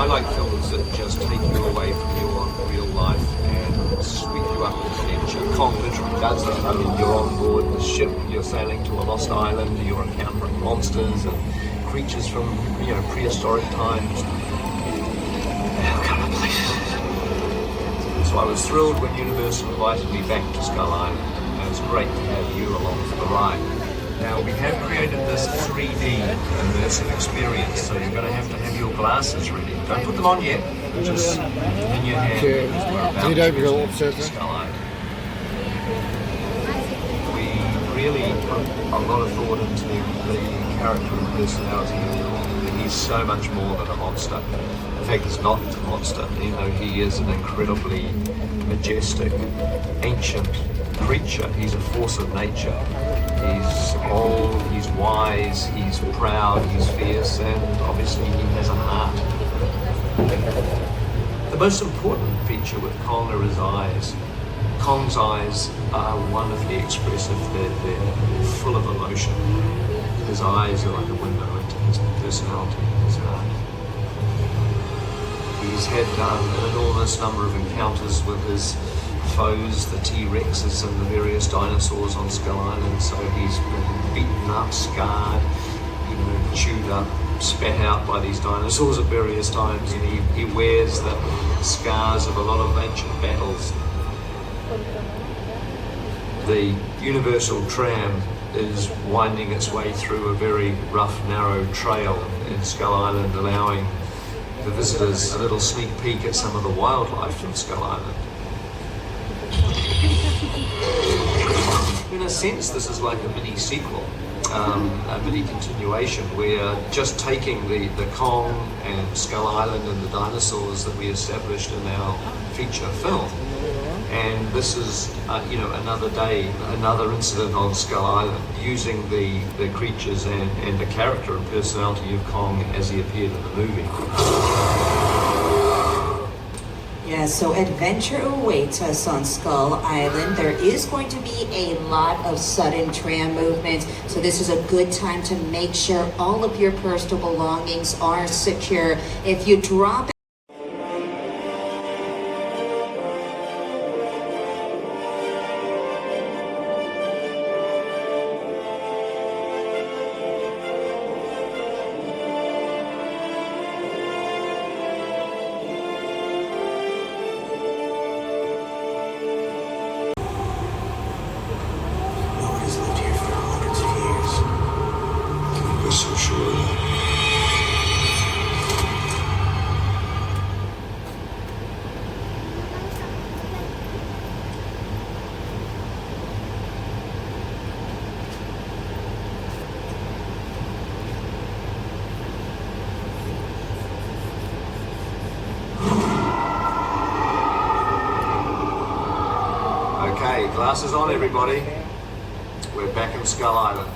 I like films that just take you away from your real life and sweep you up into adventure. Kong literally does that. I mean, you're on board the ship, you're sailing to a lost island, you're encountering monsters and creatures from, you know, prehistoric times. All kind of places. So I was thrilled when Universal invited me back to Skull Island, and it's great to have you along for the ride. Now, we have created this 3D immersive experience, so you're going to have your glasses ready. Don't put them on yet, just in your hand. Die duimpje opzetten. Skull Island. We really put a lot of thought into the character and personality of Kong. He's so much more than a monster. In fact, he's not a monster, even though he is an incredibly majestic, ancient creature. He's a force of nature. He's old, he's wise, he's proud, he's fierce, and obviously he has a heart. The most important feature with Kong are his eyes. Kong's eyes are wonderfully expressive. They're full of emotion. His eyes are like a window into his personality, his heart. He's had an enormous number of encounters with his foes, the T-Rexes and the various dinosaurs on Skull Island, so he's been beaten up, scarred, you know, chewed up, spat out by these dinosaurs at various times, and he wears the scars of a lot of ancient battles. The Universal Tram is winding its way through a very rough, narrow trail in Skull Island, allowing the visitors a little sneak peek at some of the wildlife in Skull Island. In a sense, this is like a mini sequel, a mini continuation. We're just taking the Kong and Skull Island and the dinosaurs that we established in our feature film, and this is you know, another day, another incident on Skull Island, using the creatures and the character and personality of Kong as he appeared in the movie. Yeah, so adventure awaits us on Skull Island. There is going to be a lot of sudden tram movement, so this is a good time to make sure all of your personal belongings are secure. If you drop Okay, glasses on everybody. We're back in Skull Island.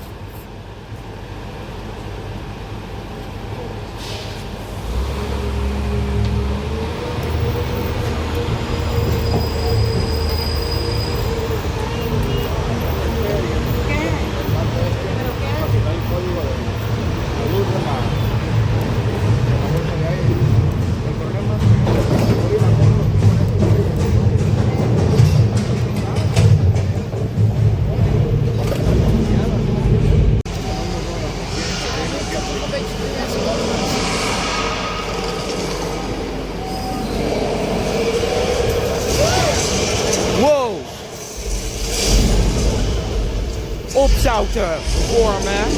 Opzouten vormen,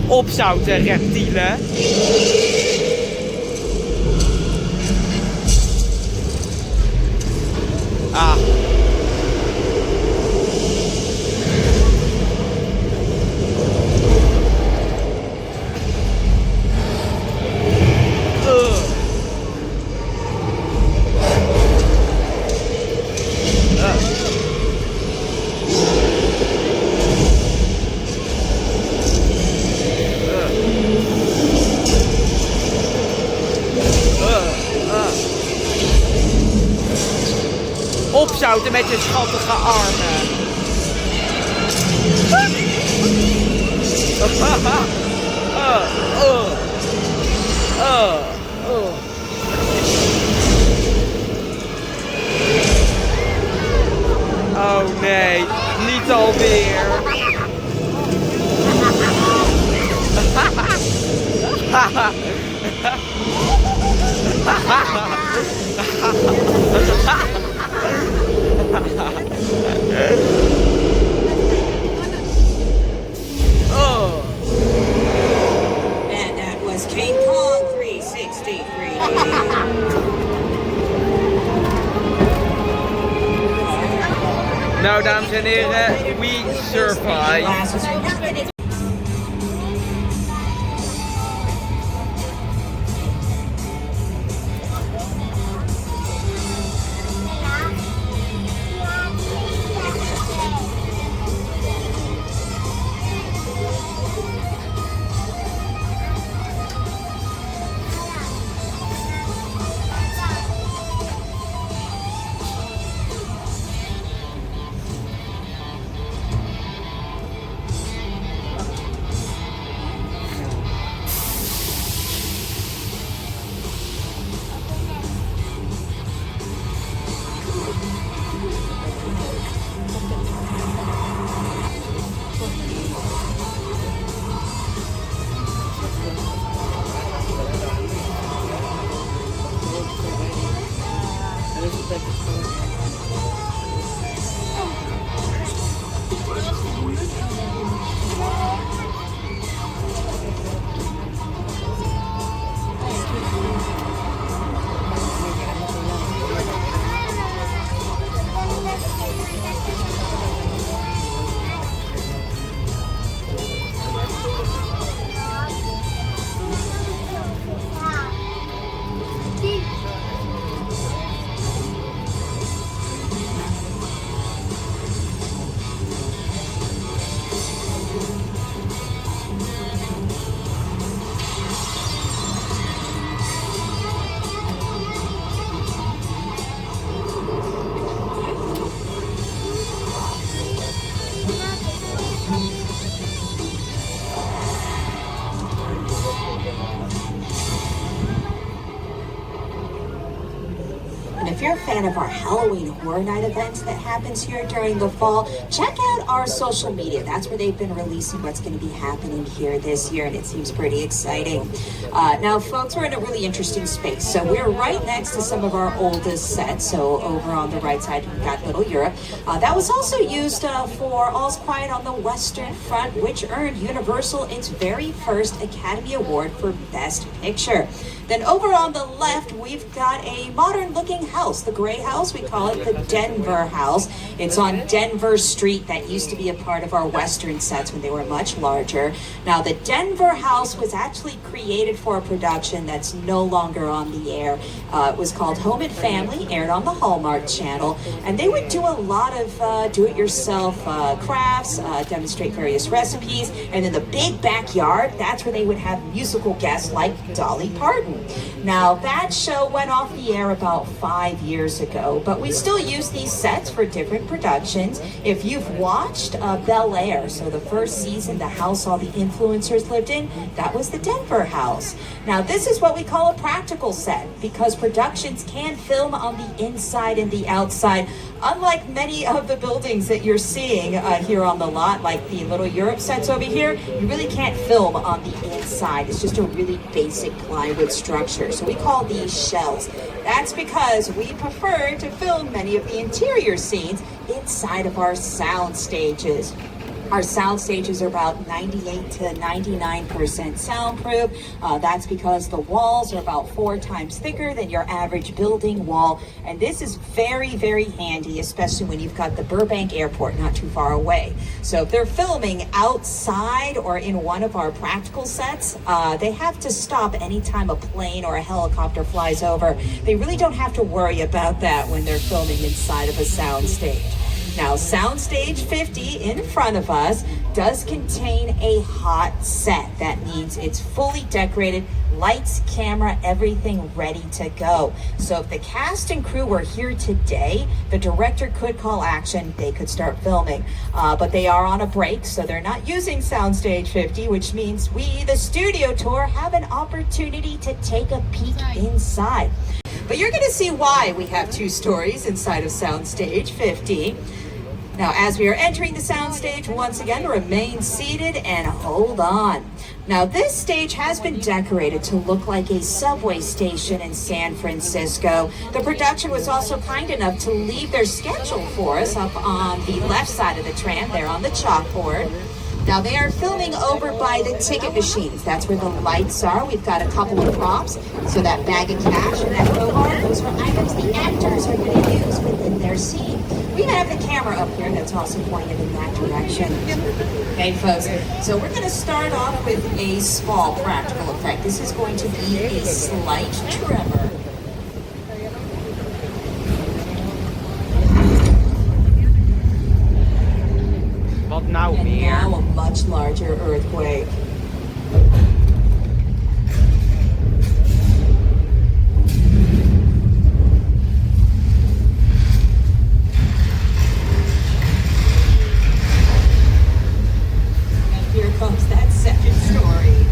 opzouten reptielen. Ah. Opzouten met je schattige armen. Oh. And that was King Kong 363. Nou, dames en heren, we survive. And if you're a fan of our Halloween Horror Night events that happens here during the fall, check out our social media. That's where they've been releasing what's going to be happening here this year, and it seems pretty exciting. Now, folks, we're in a really interesting space. So we're right next to some of our oldest sets. So over on the right side, we've got Little Europe. That was also used for All's Quiet on the Western Front, which earned Universal its very first Academy Award for Best Picture. Then over on the left, we've got a modern-looking house, the gray house. We call it the Denver House. It's on Denver Street. That used to be a part of our Western sets when they were much larger. Now, the Denver House was actually created for a production that's no longer on the air. It was called Home and Family, aired on the Hallmark Channel, and they would do a lot of do-it-yourself crafts, demonstrate various recipes, and in the big backyard, that's where they would have musical guests like Dolly Parton. Now, that show went off the air about 5 years ago, but we still use these sets for different productions. If you've watched Bel Air, so the first season, the house all the influencers lived in, that was the Denver House. Now, this is what we call a practical set, because productions can film on the inside and the outside. Unlike many of the buildings that you're seeing here on the lot, like the Little Europe sets over here, you really can't film on the inside. It's just a really basic plywood structure. So we call these shells. That's because we prefer to film many of the interior scenes inside of our sound stages. Our sound stages are about 98 to 99% soundproof. That's because the walls are about 4 times thicker than your average building wall. And this is very, very handy, especially when you've got the Burbank Airport not too far away. So if they're filming outside or in one of our practical sets, they have to stop anytime a plane or a helicopter flies over. They really don't have to worry about that when they're filming inside of a sound stage. Now, Soundstage 50 in front of us does contain a hot set. That means it's fully decorated, lights, camera, everything ready to go. So if the cast and crew were here today, the director could call action, they could start filming. But they are on a break, so they're not using Soundstage 50, which means we, the studio tour, have an opportunity to take a peek inside. But you're gonna see why we have 2 stories inside of Soundstage 50. Now, as we are entering the soundstage, once again, remain seated and hold on. Now, this stage has been decorated to look like a subway station in San Francisco. The production was also kind enough to leave their schedule for us up on the left side of the tram, there on the chalkboard. Now, they are filming over by the ticket machines. That's where the lights are. We've got a couple of props. So that bag of cash and that crowbar, those are items the actors are going to use within their scene. We have the camera up here that's also pointed in that direction. Okay, folks, so we're going to start off with a small practical effect. This is going to be a slight tremor. Wat nou And weer? now a much larger earthquake. And here comes that second story.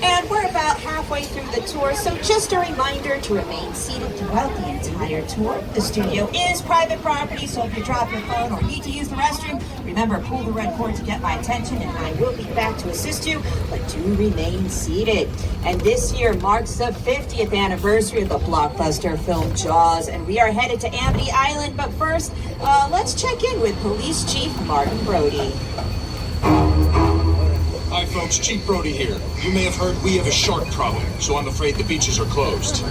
And we're about halfway through the tour, so just a reminder to remain seated throughout the entire tour. The studio is private property, so if you drop your phone or need to use the restroom, remember, pull the red cord to get my attention, and I will be back to assist you, but do remain seated. And this year marks the 50th anniversary of the blockbuster film Jaws, and we are headed to Amity Island, but first, let's check in with Police Chief Martin Brody. Hi folks, Chief Brody here. You may have heard we have a shark problem, so I'm afraid the beaches are closed.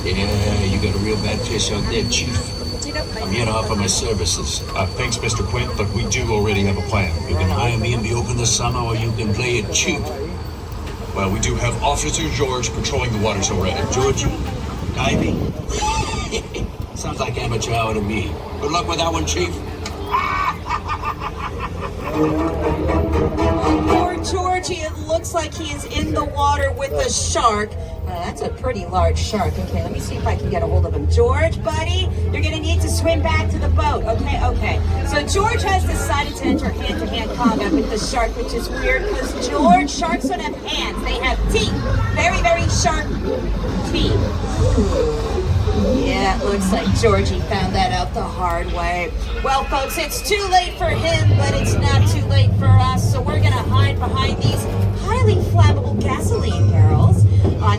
Yeah, you got a real bad fish out there, Chief. I'm here to offer my services. Thanks, Mr. Quint, but we do already have a plan. You can hire me and be open this summer, or you can play it cheap. Well, we do have Officer George patrolling the waters already. Georgie, diving. Sounds like amateur hour to me. Good luck with that one, Chief. Poor Georgie, it looks like he is in the water with a shark. That's a pretty large shark. Okay, let me see if I can get a hold of him. George, buddy, you're gonna need to swim back to the boat. Okay. So George has decided to enter hand-to-hand combat with the shark, which is weird because George, sharks don't have hands. They have teeth. Very, very sharp teeth. Yeah, it looks like Georgie found that out the hard way. Well, folks, it's too late for him, but it's not too late for us, so we're gonna hide behind these highly flammable gasoline barrels.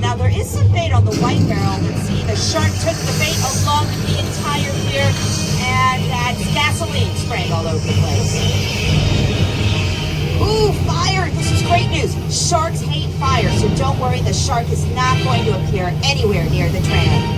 Now, there is some bait on the white barrel. Let's see, the shark took the bait along with the entire pier, and that's gasoline spraying all over the place. Ooh, fire! This is great news. Sharks hate fire, so don't worry, the shark is not going to appear anywhere near the tram.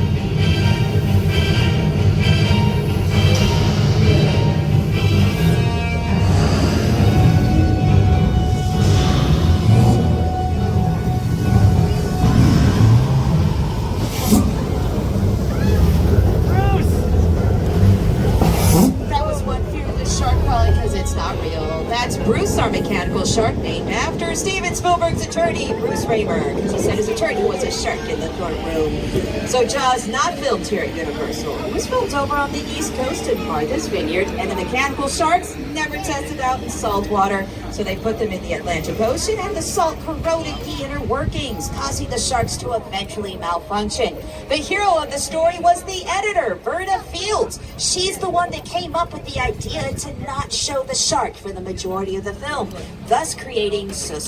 Bruce, our mechanical shark named after for Steven Spielberg's attorney, Bruce Raymer, because he said his attorney was a shark in the courtroom. So Jaws not filmed here at Universal. It was filmed over on the East Coast in Martha's Vineyard, and the mechanical sharks never tested out in salt water, so they put them in the Atlantic Ocean, and the salt corroded the inner workings, causing the sharks to eventually malfunction. The hero of the story was the editor, Verna Fields. She's the one that came up with the idea to not show the shark for the majority of the film, thus creating suspense.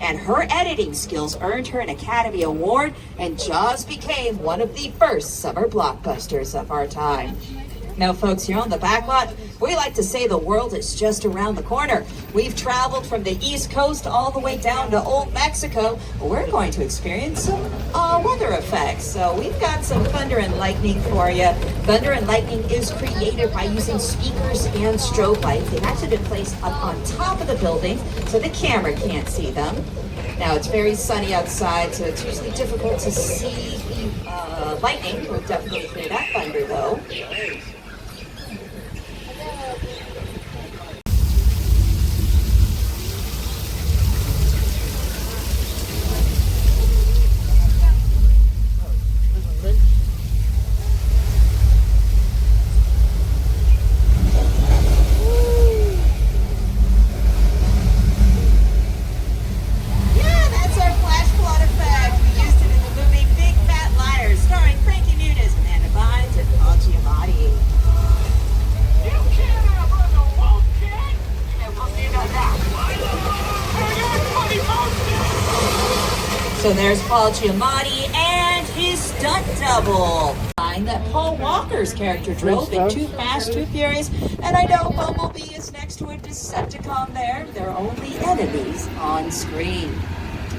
And her editing skills earned her an Academy Award, and Jaws became one of the first summer blockbusters of our time. Now, folks, here on the backlot, we like to say the world is just around the corner. We've traveled from the East Coast all the way down to Old Mexico. We're going to experience some weather effects. So we've got some thunder and lightning for you. Thunder and lightning is created by using speakers and strobe lights. They've actually been placed up on top of the building so the camera can't see them. Now, it's very sunny outside, so it's usually difficult to see the lightning. We'll definitely hear that thunder, though. So there's Paul Giamatti and his stunt double. That Paul Walker's character drove in Too Fast, Too Furious. And I know Bumblebee is next to a Decepticon there. They're only enemies on screen.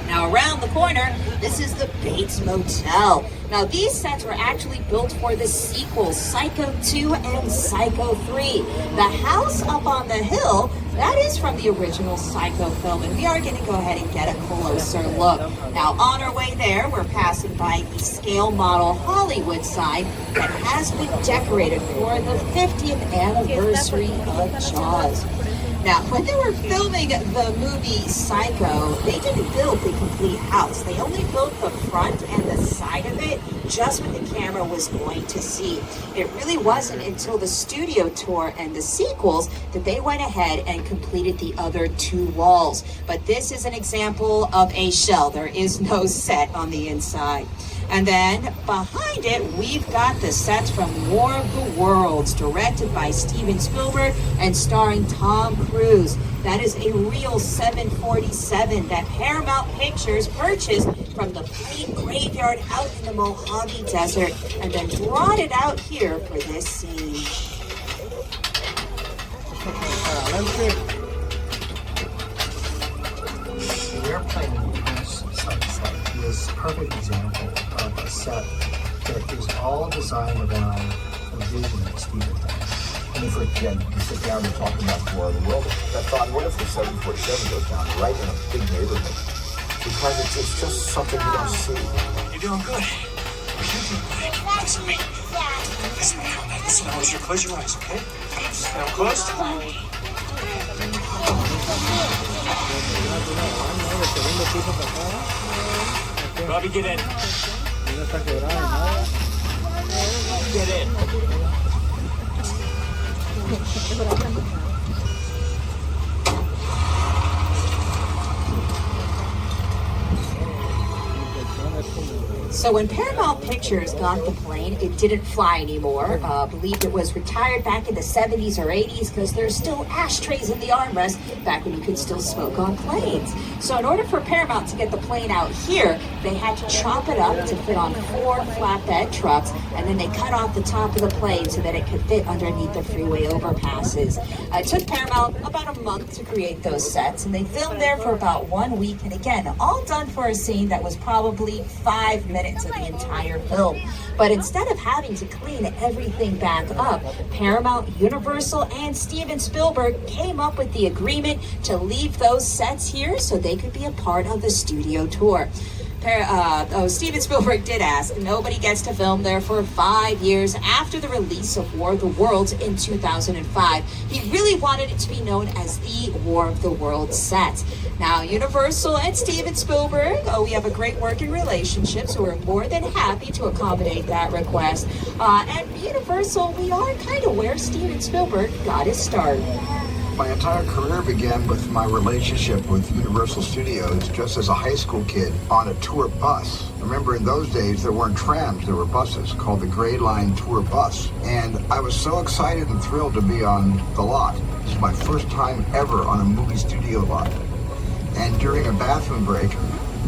Now around the corner, this is the Bates Motel. Now these sets were actually built for the sequels, Psycho 2 and Psycho 3. The house up on the hill, that is from the original Psycho film, and we are going to go ahead and get a closer look. Now on our way there, we're passing by the scale model Hollywood sign that has been decorated for the 50th anniversary of Jaws. Now, when they were filming the movie Psycho, they didn't build the complete house. They only built the front and the side of it, just what the camera was going to see. It really wasn't until the studio tour and the sequels that they went ahead and completed the other two walls. But this is an example of a shell. There is no set on the inside. And then behind it, we've got the sets from War of the Worlds, directed by Steven Spielberg and starring Tom Cruise. That is a real 747 that Paramount Pictures purchased from the plane graveyard out in the Mojave Desert and then brought it out here for this scene. The airplane is a perfect example of a set that is all designed around the vision that Steven had. And you sit down and talk about War of the World. That thought, what if the 747 goes down right in a big neighborhood? Because it's just something you don't see. You're doing good. You're doing good. Listen to me. Listen now. Listen now. Close your eyes, okay? Now close. Robbie, get in. Get in. So when Paramount Pictures got the plane, it didn't fly anymore. Believed it was retired back in the 70s or 80s because there's still ashtrays in the armrest back when you could still smoke on planes. So in order for Paramount to get the plane out here, they had to chop it up to fit on 4 flatbed trucks, and then they cut off the top of the plane so that it could fit underneath the freeway overpasses. It took Paramount about a month to create those sets, and they filmed there for about 1 week, and again, all done for a scene that was probably 5 minutes of the entire film. But instead of having to clean everything back up, Paramount, Universal, and Steven Spielberg came up with the agreement to leave those sets here so they could be a part of the studio tour. Steven Spielberg did ask, nobody gets to film there for 5 years after the release of War of the Worlds in 2005. He really wanted it to be known as the War of the Worlds set. Now, Universal and Steven Spielberg, we have a great working relationship, so we're more than happy to accommodate that request. And Universal, we are kind of where Steven Spielberg got his start. My entire career began with my relationship with Universal Studios just as a high school kid on a tour bus. Remember, in those days, there weren't trams, there were buses called the Gray Line Tour Bus. And I was so excited and thrilled to be on the lot. This is my first time ever on a movie studio lot. And during a bathroom break,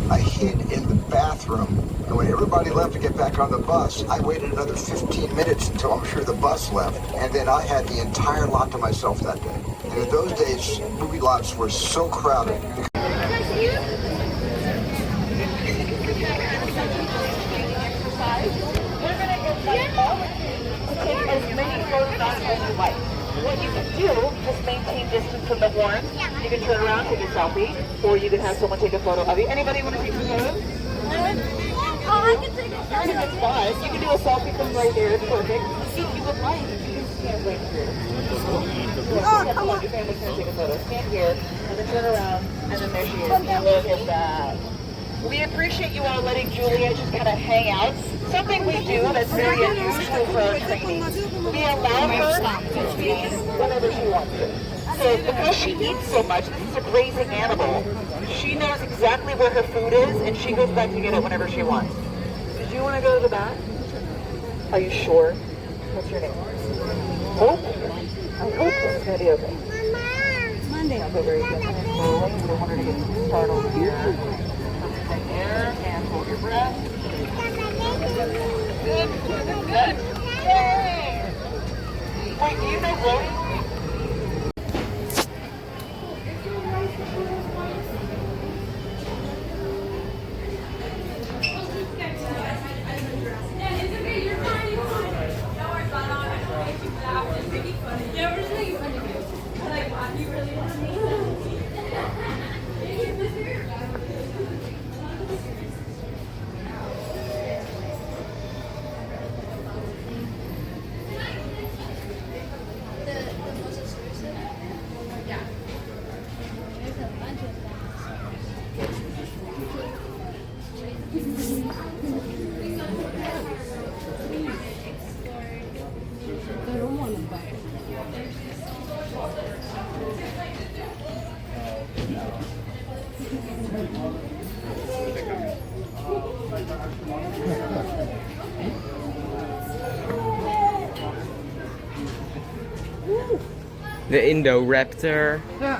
I hid in the bathroom, and when everybody left to get back on the bus, I waited another 15 minutes until I'm sure the bus left, and then I had the entire lot to myself that day. And in those days, movie lots were so crowded. What you can do, just maintain distance from the horn. You can turn around, take a selfie, or you can have someone take a photo of you. Anybody want to take some photos? Oh, I can take a photo. That's fine. You can do a selfie from right there. It's perfect. If you would like, you can stand right here. Oh, come on. Your family's going to take a photo. Stand here, and then turn around, and then there she is. Look at that. We appreciate you all letting Julia just kind of hang out. Something we do that's very unusual for our training. We allow her to feed whenever she wants to. So because she eats so much, this is a grazing animal. She knows exactly where her food is, and she goes back to get it whenever she wants. Did you want to go to the back? Are you sure? What's your name? Hope? I hope it's going to be okay. Monday. I'll go very good. Slowly. We don't want her to get too startled here. Take air and hold your breath. Good. Good. Yay! Wait, do you know Brody? The Indoraptor. Ja.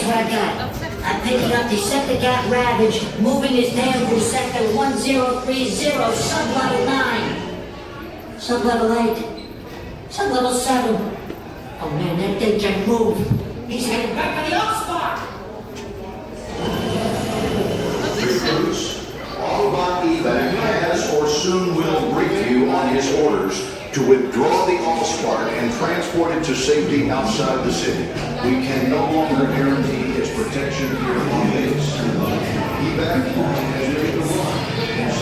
what I got. I'm picking up Decepticon Ravage, moving his tail through sector 1030, sub-level 9. Sub-level 8. Sub-level 7. Oh man, that thing can move. He's heading back to the All-Star! Recruits, Autobot Evac has or soon will brief you on his orders to withdraw the Allspark and transport it to safety outside the city. We can no longer guarantee its protection here on base. Evac has made the run in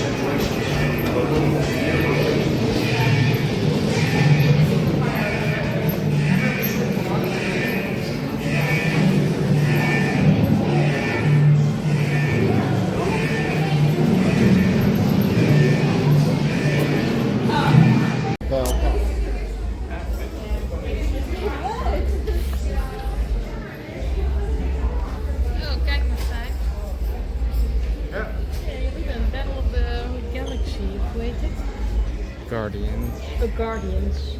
situations. Guardians. The Guardians.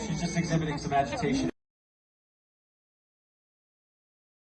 She's just exhibiting some agitation.